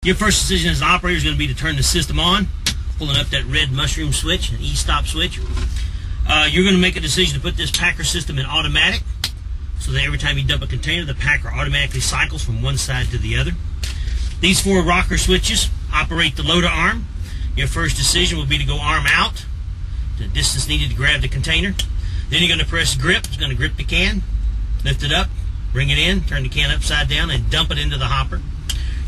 Your first decision as an operator is going to be to turn the system on, pulling up that red mushroom switch, an E-stop switch. You're going to make a decision to put this packer system in automatic, so that every time you dump a container, the packer automatically cycles from one side to the other. These 4 rocker switches operate the loader arm. Your first decision will be to go arm out, the distance needed to grab the container. Then you're going to press grip. It's going to grip the can, lift it up, bring it in, turn the can upside down, and dump it into the hopper.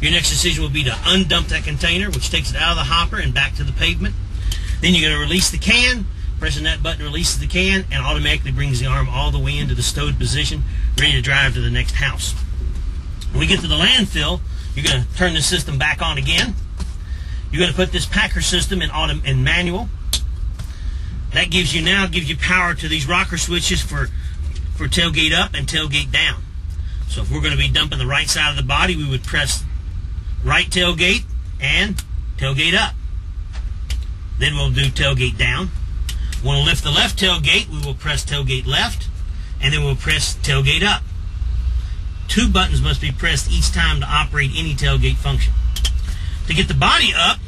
Your next decision will be to undump that container, which takes it out of the hopper and back to the pavement. Then you're going to release the can. Pressing that button releases the can and automatically brings the arm all the way into the stowed position, ready to drive to the next house. When we get to the landfill, you're going to turn the system back on again. You're going to put this packer system in manual. That gives you power to these rocker switches for tailgate up and tailgate down. So if we're going to be dumping the right side of the body, we would press right tailgate and tailgate up. Then we'll do tailgate down. When we'll lift the left tailgate, we will press tailgate left, and then we'll press tailgate up. 2 buttons must be pressed each time to operate any tailgate function. To get the body up,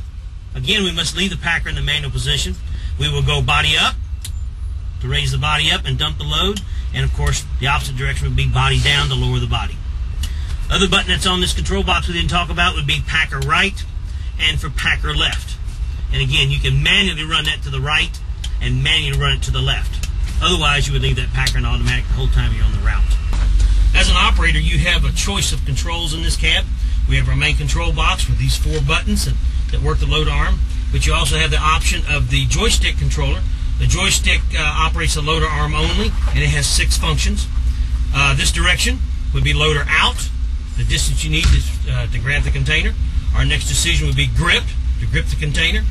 again, we must leave the packer in the manual position. We will go body up to raise the body up and dump the load, and of course, the opposite direction would be body down to lower the body. Other button that's on this control box we didn't talk about would be packer right and for packer left. And again, you can manually run that to the right and manually run it to the left. Otherwise, you would leave that packer in automatic the whole time you're on the route. As an operator, you have a choice of controls in this cab. We have our main control box with these 4 buttons that work the load arm, but you also have the option of the joystick controller. The joystick operates the loader arm only, and it has 6 functions. This direction would be loader out, the distance you need to grab the container. Our next decision would be grip, to grip the container.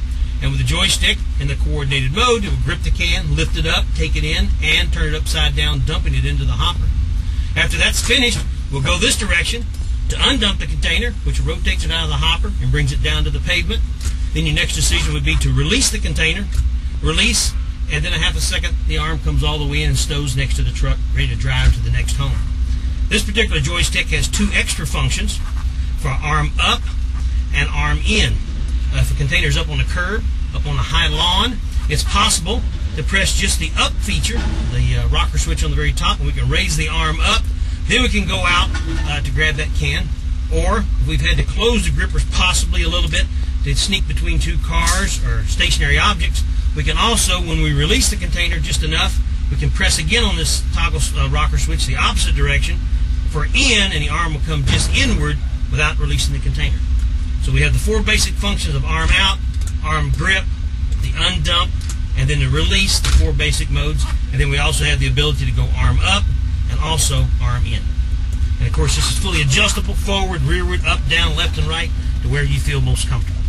And with the joystick in the coordinated mode, it will grip the can, lift it up, take it in, and turn it upside down, dumping it into the hopper. After that's finished, we'll go this direction to undump the container, which rotates it out of the hopper and brings it down to the pavement. Then your next decision would be to release the container, release, and then a half a second, the arm comes all the way in and stows next to the truck, ready to drive to the next home. This particular joystick has 2 extra functions for arm up and arm in. If a container is up on a curb, up on a high lawn, it's possible to press just the up feature, the rocker switch on the very top, and we can raise the arm up. Then we can go out to grab that can. Or if we've had to close the grippers possibly a little bit to sneak between 2 cars or stationary objects, we can also, when we release the container just enough, we can press again on this toggle rocker switch the opposite direction for in, and the arm will come just inward without releasing the container. So we have the 4 basic functions of arm out, arm grip, the undump, and then the release, the 4 basic modes. And then we also have the ability to go arm up and also arm in. And of course, this is fully adjustable, forward, rearward, up, down, left, and right, to where you feel most comfortable.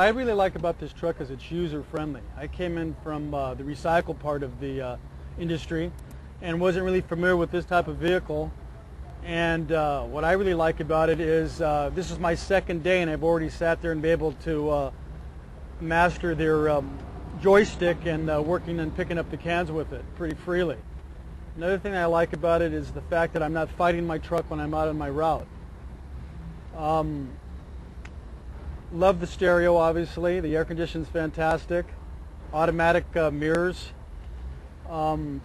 I really like about this truck is it's user-friendly. I came in from the recycle part of the industry and wasn't really familiar with this type of vehicle. And what I really like about it is this is my second day and I've already sat there and been able to master their joystick and working and picking up the cans with it pretty freely. Another thing I like about it is the fact that I'm not fighting my truck when I'm out on my route. Love the stereo, obviously. The air conditioning's fantastic. Automatic mirrors.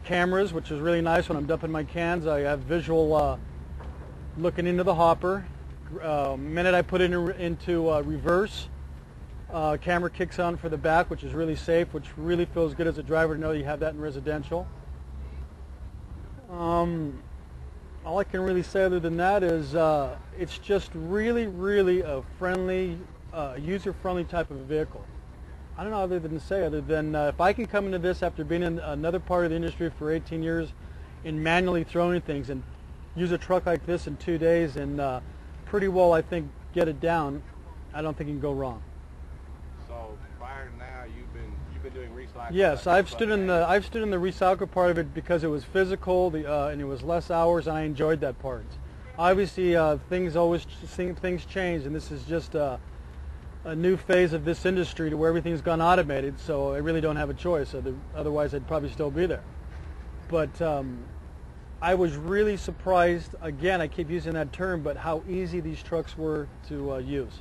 Cameras, which is really nice when I'm dumping my cans. I have visual looking into the hopper. Minute I put it into reverse, camera kicks on for the back, which is really safe, which really feels good as a driver to know you have that in residential. All I can really say other than that is it's just really a friendly, user-friendly type of vehicle. I don't know other than if I can come into this after being in another part of the industry for 18 years and manually throwing things and use a truck like this in 2 days and pretty well, I think, get it down, I don't think you can go wrong. So prior to now, you've been doing recycling? Yes, I've stood in the recycle part of it because it was physical and it was less hours, and I enjoyed that part. Obviously, things change, and this is just a new phase of this industry to where everything's gone automated. So I really don't have a choice. Otherwise, I'd probably still be there. But I was really surprised. Again, I keep using that term, but how easy these trucks were to use.